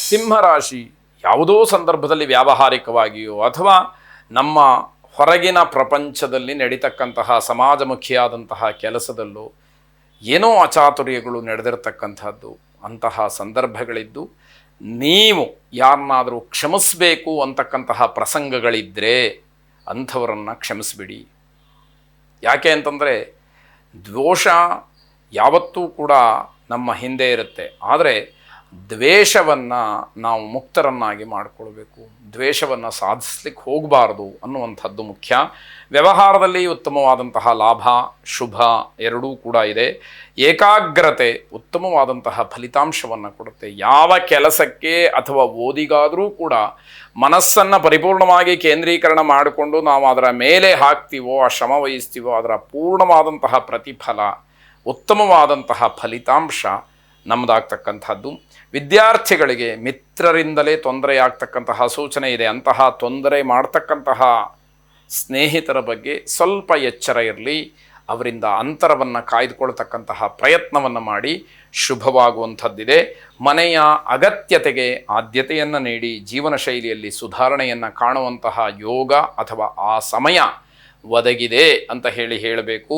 ಸಿಂಹರಾಶಿ ಯಾವುದೋ ಸಂದರ್ಭದಲ್ಲಿ ವ್ಯಾವಹಾರಿಕವಾಗಿಯೋ ಅಥವಾ ನಮ್ಮ ಹೊರಗಿನ ಪ್ರಪಂಚದಲ್ಲಿ ನಡೀತಕ್ಕಂತಹ ಸಮಾಜಮುಖಿಯಾದಂತಹ ಕೆಲಸದಲ್ಲೂ ಏನೋ ಅಚಾತುರ್ಯಗಳು ನಡೆದಿರತಕ್ಕಂಥದ್ದು. ಅಂತಹ ಸಂದರ್ಭಗಳಿದ್ದು ನೀವು ಯಾರನ್ನಾದರೂ ಕ್ಷಮಿಸಬೇಕು ಅಂತಕ್ಕಂತಹ ಪ್ರಸಂಗಗಳಿದ್ದರೆ ಅಂಥವರನ್ನು ಕ್ಷಮಿಸಿಬಿಡಿ. ಯಾಕೆ ಅಂತಂದರೆ ದೋಷ ಯಾವತ್ತೂ ಕೂಡ ನಮ್ಮ ಹಿಂದೆ ಇರುತ್ತೆ. ಆದರೆ ದ್ವೇಷವನ್ನು ನಾವು ಮುಕ್ತರನ್ನಾಗಿ ಮಾಡಿಕೊಳ್ಬೇಕು, ದ್ವೇಷವನ್ನು ಸಾಧಿಸ್ಲಿಕ್ಕೆ ಹೋಗಬಾರ್ದು ಅನ್ನುವಂಥದ್ದು ಮುಖ್ಯ. ವ್ಯವಹಾರದಲ್ಲಿ ಉತ್ತಮವಾದಂತಹ ಲಾಭ ಶುಭ ಎರಡೂ ಕೂಡ ಇದೆ. ಏಕಾಗ್ರತೆ ಉತ್ತಮವಾದಂತಹ ಫಲಿತಾಂಶವನ್ನು ಕೊಡುತ್ತೆ. ಯಾವ ಕೆಲಸಕ್ಕೆ ಅಥವಾ ಓದಿಗಾದರೂ ಕೂಡ ಮನಸ್ಸನ್ನು ಪರಿಪೂರ್ಣವಾಗಿ ಕೇಂದ್ರೀಕರಣ ಮಾಡಿಕೊಂಡು ನಾವು ಅದರ ಮೇಲೆ ಹಾಕ್ತೀವೋ, ಆ ಶ್ರಮ ವಹಿಸ್ತೀವೋ, ಅದರ ಪೂರ್ಣವಾದಂತಹ ಪ್ರತಿಫಲ ಉತ್ತಮವಾದಂತಹ ಫಲಿತಾಂಶ ನಮ್ಮದಾಗ್ತಕ್ಕಂಥದ್ದು. ವಿದ್ಯಾರ್ಥಿಗಳಿಗೆ ಮಿತ್ರರಿಂದಲೇ ತೊಂದರೆಯಾಗ್ತಕ್ಕಂತಹ ಸೂಚನೆ ಇದೆ. ಅಂತಹ ತೊಂದರೆ ಮಾಡ್ತಕ್ಕಂತಹ ಸ್ನೇಹಿತರ ಬಗ್ಗೆ ಸ್ವಲ್ಪ ಎಚ್ಚರ ಇರಲಿ. ಅವರಿಂದ ಅಂತರವನ್ನು ಕಾಯ್ದುಕೊಳ್ತಕ್ಕಂತಹ ಪ್ರಯತ್ನವನ್ನು ಮಾಡಿ ಶುಭವಾಗುವಂಥದ್ದಿದೆ. ಮನೆಯ ಅಗತ್ಯತೆಗೆ ಆದ್ಯತೆಯನ್ನು ನೀಡಿ ಜೀವನ ಶೈಲಿಯಲ್ಲಿ ಸುಧಾರಣೆಯನ್ನು ಕಾಣುವಂತಹ ಯೋಗ ಅಥವಾ ಆ ಸಮಯ ಒದಗಿದೆ ಅಂತ ಹೇಳಬೇಕು.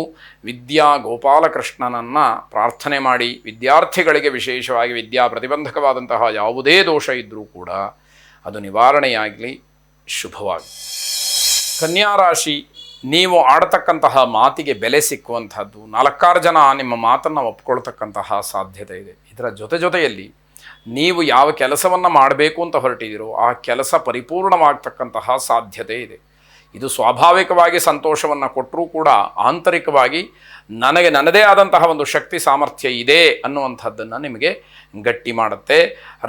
ವಿದ್ಯಾ ಗೋಪಾಲಕೃಷ್ಣನನ್ನು ಪ್ರಾರ್ಥನೆ ಮಾಡಿ ವಿದ್ಯಾರ್ಥಿಗಳಿಗೆ ವಿಶೇಷವಾಗಿ ವಿದ್ಯಾ ಪ್ರತಿಬಂಧಕವಾದಂತಹ ಯಾವುದೇ ದೋಷ ಇದ್ದರೂ ಕೂಡ ಅದು ನಿವಾರಣೆಯಾಗಲಿ, ಶುಭವಾಗಿ. ಕನ್ಯಾರಾಶಿ, ನೀವು ಆಡತಕ್ಕಂತಹ ಮಾತಿಗೆ ಬೆಲೆ ಸಿಕ್ಕುವಂಥದ್ದು. 4-6 ಜನ ನಿಮ್ಮ ಮಾತನ್ನು ಒಪ್ಕೊಳ್ತಕ್ಕಂತಹ ಸಾಧ್ಯತೆ ಇದೆ. ಇದರ ಜೊತೆಯಲ್ಲಿ ನೀವು ಯಾವ ಕೆಲಸವನ್ನು ಮಾಡಬೇಕು ಅಂತ ಹೊರಟಿದ್ದೀರೋ ಆ ಕೆಲಸ ಪರಿಪೂರ್ಣವಾಗ್ತಕ್ಕಂತಹ ಸಾಧ್ಯತೆ ಇದೆ. ಇದು ಸ್ವಾಭಾವಿಕವಾಗಿ ಸಂತೋಷವನ್ನು ಕೊಟ್ಟರೂ ಕೂಡ ಆಂತರಿಕವಾಗಿ ನನಗೆ ನನ್ನದೇ ಆದಂತಹ ಒಂದು ಶಕ್ತಿ ಸಾಮರ್ಥ್ಯ ಇದೆ ಅನ್ನುವಂಥದ್ದನ್ನು ನಿಮಗೆ ಗಟ್ಟಿ ಮಾಡುತ್ತೆ.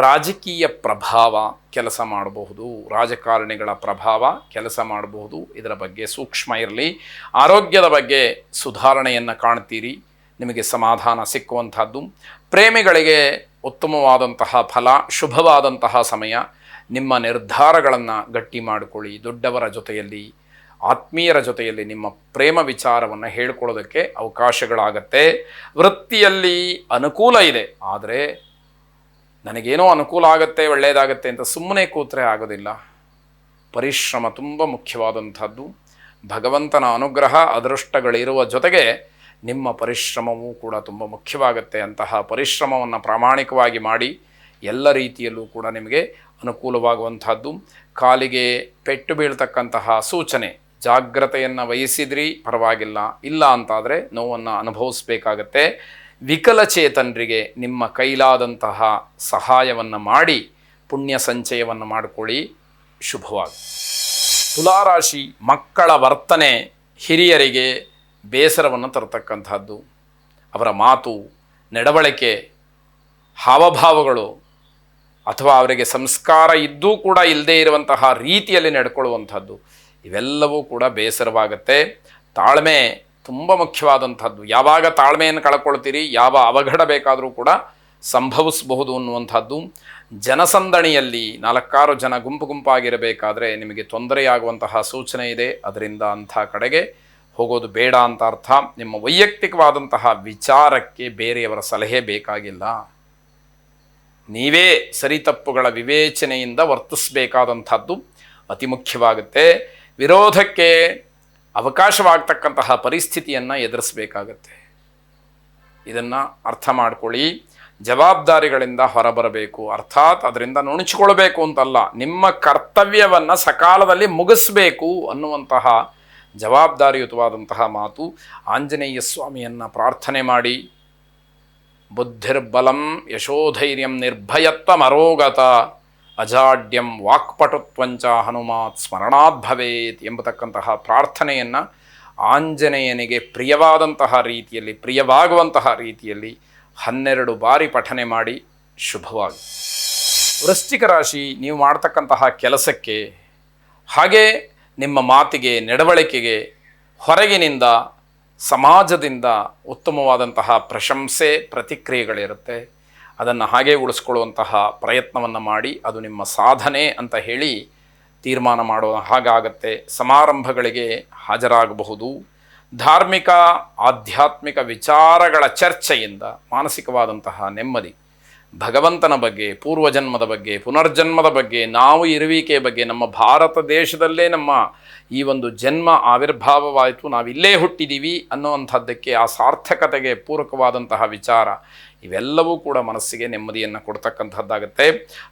ರಾಜಕೀಯ ಪ್ರಭಾವ ಕೆಲಸ ಮಾಡಬಹುದು, ರಾಜಕಾರಣಿಗಳ ಪ್ರಭಾವ ಕೆಲಸ ಮಾಡಬಹುದು. ಇದರ ಬಗ್ಗೆ ಸೂಕ್ಷ್ಮ ಇರಲಿ. ಆರೋಗ್ಯದ ಬಗ್ಗೆ ಸುಧಾರಣೆಯನ್ನು ಕಾಣ್ತೀರಿ, ನಿಮಗೆ ಸಮಾಧಾನ ಸಿಕ್ಕುವಂಥದ್ದು. ಪ್ರೇಮಿಗಳಿಗೆ ಉತ್ತಮವಾದಂತಹ ಫಲ, ಶುಭವಾದಂತಹ ಸಮಯ. ನಿಮ್ಮ ನಿರ್ಧಾರಗಳನ್ನು ಗಟ್ಟಿ ಮಾಡಿಕೊಳ್ಳಿ. ದೊಡ್ಡವರ ಜೊತೆಯಲ್ಲಿ, ಆತ್ಮೀಯರ ಜೊತೆಯಲ್ಲಿ ನಿಮ್ಮ ಪ್ರೇಮ ವಿಚಾರವನ್ನು ಹೇಳ್ಕೊಳ್ಳೋದಕ್ಕೆ ಅವಕಾಶಗಳಾಗತ್ತೆ. ವೃತ್ತಿಯಲ್ಲಿ ಅನುಕೂಲ ಇದೆ, ಆದರೆ ನನಗೇನೋ ಅನುಕೂಲ ಆಗುತ್ತೆ, ಒಳ್ಳೆಯದಾಗತ್ತೆ ಅಂತ ಸುಮ್ಮನೆ ಕೂತ್ರೆ ಆಗೋದಿಲ್ಲ. ಪರಿಶ್ರಮ ತುಂಬ ಮುಖ್ಯವಾದಂಥದ್ದು. ಭಗವಂತನ ಅನುಗ್ರಹ ಅದೃಷ್ಟಗಳಿರುವ ಜೊತೆಗೆ ನಿಮ್ಮ ಪರಿಶ್ರಮವೂ ಕೂಡ ತುಂಬ ಮುಖ್ಯವಾಗುತ್ತೆ. ಅಂತಹ ಪರಿಶ್ರಮವನ್ನು ಪ್ರಾಮಾಣಿಕವಾಗಿ ಮಾಡಿ ಎಲ್ಲ ರೀತಿಯಲ್ಲೂ ಕೂಡ ನಿಮಗೆ ಅನುಕೂಲವಾಗುವಂಥದ್ದು. ಕಾಲಿಗೆ ಪೆಟ್ಟು ಬೀಳ್ತಕ್ಕಂತಹ ಸೂಚನೆ, ಜಾಗ್ರತೆಯನ್ನು ವಹಿಸಿದ್ರಿ ಪರವಾಗಿಲ್ಲ, ಇಲ್ಲ ಅಂತಾದರೆ ನೋವನ್ನು ಅನುಭವಿಸಬೇಕಾಗತ್ತೆ. ವಿಕಲಚೇತನರಿಗೆ ನಿಮ್ಮ ಕೈಲಾದಂತಹ ಸಹಾಯವನ್ನು ಮಾಡಿ ಪುಣ್ಯ ಸಂಚಯವನ್ನು ಮಾಡಿಕೊಳ್ಳಿ, ಶುಭವಾಗಿ. ತುಲಾರಾಶಿ, ಮಕ್ಕಳ ವರ್ತನೆ ಹಿರಿಯರಿಗೆ ಬೇಸರವನ್ನು ತರತಕ್ಕಂಥದ್ದು. ಅವರ ಮಾತು, ನಡವಳಿಕೆ, ಹಾವಭಾವಗಳು ಅಥವಾ ಅವರಿಗೆ ಸಂಸ್ಕಾರ ಇದ್ದೂ ಕೂಡ ಇಲ್ಲದೇ ಇರುವಂತಹ ರೀತಿಯಲ್ಲಿ ನಡ್ಕೊಳ್ಳುವಂಥದ್ದು, ಇವೆಲ್ಲವೂ ಕೂಡ ಬೇಸರವಾಗುತ್ತೆ. ತಾಳ್ಮೆ ತುಂಬ ಮುಖ್ಯವಾದಂಥದ್ದು. ಯಾವಾಗ ತಾಳ್ಮೆಯನ್ನು ಕಳ್ಕೊಳ್ತೀರಿ, ಯಾವ ಅವಘಡ ಬೇಕಾದರೂ ಕೂಡ ಸಂಭವಿಸಬಹುದು ಅನ್ನುವಂಥದ್ದು. ಜನಸಂದಣಿಯಲ್ಲಿ 4-6 ಜನ ಗುಂಪಾಗಿರಬೇಕಾದ್ರೆ ನಿಮಗೆ ತೊಂದರೆಯಾಗುವಂತಹ ಸೂಚನೆ ಇದೆ. ಅದರಿಂದ ಅಂಥ ಕಡೆಗೆ ಹೋಗೋದು ಬೇಡ ಅಂತ ಅರ್ಥ. ನಿಮ್ಮ ವೈಯಕ್ತಿಕವಾದಂತಹ ವಿಚಾರಕ್ಕೆ ಬೇರೆಯವರ ಸಲಹೆ ಬೇಕಾಗಿಲ್ಲ. ನೀವೇ ಸರಿ ತಪ್ಪುಗಳ ವಿವೇಚನೆಯಿಂದ ವರ್ತಿಸಬೇಕಾದಂಥದ್ದು ಅತಿ ಮುಖ್ಯವಾಗುತ್ತೆ. ವಿರೋಧಕ್ಕೆ ಅವಕಾಶವಾಗ್ತಕ್ಕಂತಹ ಪರಿಸ್ಥಿತಿಯನ್ನು ಎದುರಿಸಬೇಕಾಗತ್ತೆ. ಇದನ್ನು ಅರ್ಥ ಮಾಡ್ಕೊಳ್ಳಿ. ಜವಾಬ್ದಾರಿಗಳಿಂದ ಹೊರಬರಬೇಕು, ಅರ್ಥಾತ್ ಅದರಿಂದ ನುಣುಚಿಕೊಳ್ಬೇಕು ಅಂತಲ್ಲ, ನಿಮ್ಮ ಕರ್ತವ್ಯವನ್ನು ಸಕಾಲದಲ್ಲಿ ಮುಗಿಸ್ಬೇಕು ಅನ್ನುವಂತಹ ಜವಾಬ್ದಾರಿಯುತವಾದಂತಹ ಮಾತು. ಆಂಜನೇಯ ಸ್ವಾಮಿಯನ್ನು ಪ್ರಾರ್ಥನೆ ಮಾಡಿ. ಬುದ್ಧಿರ್ಬಲಂ ಯಶೋಧೈರ್ಯಂ ನಿರ್ಭಯತ್ವಮರೋಗತ ಅಜಾಡ್ಯಂ ವಾಕ್ಪಟುತ್ವಂಚ ಹನುಮಾತ್ ಸ್ಮರಣಾತ್ ಭವೇತ್ ಎಂಬತಕ್ಕಂತಹ ಪ್ರಾರ್ಥನೆಯನ್ನು ಆಂಜನೇಯನಿಗೆ ಪ್ರಿಯವಾದಂತಹ ರೀತಿಯಲ್ಲಿ, ಪ್ರಿಯವಾಗುವಂತಹ ರೀತಿಯಲ್ಲಿ 12 ಬಾರಿ ಪಠನೆ ಮಾಡಿ, ಶುಭವಾಗಿ. ವೃಶ್ಚಿಕ ರಾಶಿ, ನೀವು ಮಾಡ್ತಕ್ಕಂತಹ ಕೆಲಸಕ್ಕೆ ಹಾಗೆ ನಿಮ್ಮ ಮಾತಿಗೆ, ನಡವಳಿಕೆಗೆ ಹೊರಗಿನಿಂದ, ಸಮಾಜದಿಂದ ಉತ್ತಮವಾದಂತಹ ಪ್ರಶಂಸೆ, ಪ್ರತಿಕ್ರಿಯೆಗಳಿರುತ್ತೆ. ಅದನ್ನು ಹಾಗೆ ಉಳಿಸ್ಕೊಳ್ಳುವಂತಹ ಪ್ರಯತ್ನವನ್ನು ಮಾಡಿ ಅದು ನಿಮ್ಮ ಸಾಧನೆ ಅಂತ ಹೇಳಿ ತೀರ್ಮಾನ ಮಾಡುವ ಹಾಗಾಗತ್ತೆ. ಸಮಾರಂಭಗಳಿಗೆ ಹಾಜರಾಗಬಹುದು. ಧಾರ್ಮಿಕ ಆಧ್ಯಾತ್ಮಿಕ ವಿಚಾರಗಳ ಚರ್ಚೆಯಿಂದ ಮಾನಸಿಕವಾದಂತಹ ನೆಮ್ಮದಿ, ಭಗವಂತನ ಬಗ್ಗೆ, ಪೂರ್ವಜನ್ಮದ ಬಗ್ಗೆ, ಪುನರ್ಜನ್ಮದ ಬಗ್ಗೆ, ನಾವು ಇರುವಿಕೆಯ ಬಗ್ಗೆ, ನಮ್ಮ ಭಾರತ ದೇಶದಲ್ಲೇ ನಮ್ಮ ಈ ಒಂದು ಜನ್ಮ ಆವಿರ್ಭಾವವಾಯಿತು, ನಾವಿಲ್ಲೇ ಹುಟ್ಟಿದ್ದೀವಿ ಅನ್ನುವಂಥದ್ದಕ್ಕೆ, ಆ ಸಾರ್ಥಕತೆಗೆ ಪೂರಕವಾದಂತಹ ವಿಚಾರ ಇವೆಲ್ಲವೂ ಕೂಡ ಮನಸ್ಸಿಗೆ ನೆಮ್ಮದಿಯನ್ನು ಕೊಡ್ತಕ್ಕಂಥದ್ದಾಗುತ್ತೆ.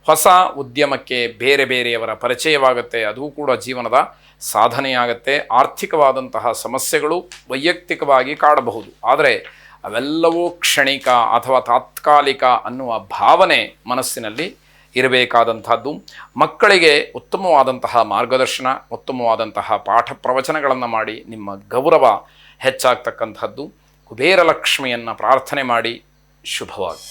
ಹೊಸ ಉದ್ಯಮಕ್ಕೆ ಬೇರೆ ಬೇರೆಯವರ ಪರಿಚಯವಾಗುತ್ತೆ, ಅದು ಕೂಡ ಜೀವನದ ಸಾಧನೆಯಾಗುತ್ತೆ. ಆರ್ಥಿಕವಾದಂತಹ ಸಮಸ್ಯೆಗಳು ವೈಯಕ್ತಿಕವಾಗಿ ಕಾಡಬಹುದು, ಆದರೆ ಅವೆಲ್ಲವೂ ಕ್ಷಣಿಕ ಅಥವಾ ತಾತ್ಕಾಲಿಕ ಅನ್ನುವ ಭಾವನೆ ಮನಸ್ಸಿನಲ್ಲಿ ಇರಬೇಕಾದಂಥದ್ದು. ಮಕ್ಕಳಿಗೆ ಉತ್ತಮವಾದಂತಹ ಮಾರ್ಗದರ್ಶನ, ಉತ್ತಮವಾದಂತಹ ಪಾಠ ಪ್ರವಚನಗಳನ್ನು ಮಾಡಿ ನಿಮ್ಮ ಗೌರವ ಹೆಚ್ಚಾಗ್ತಕ್ಕಂಥದ್ದು. ಕುಬೇರ ಲಕ್ಷ್ಮಿಯನ್ನು ಪ್ರಾರ್ಥನೆ ಮಾಡಿ. ಶುಭವಾಗಿ.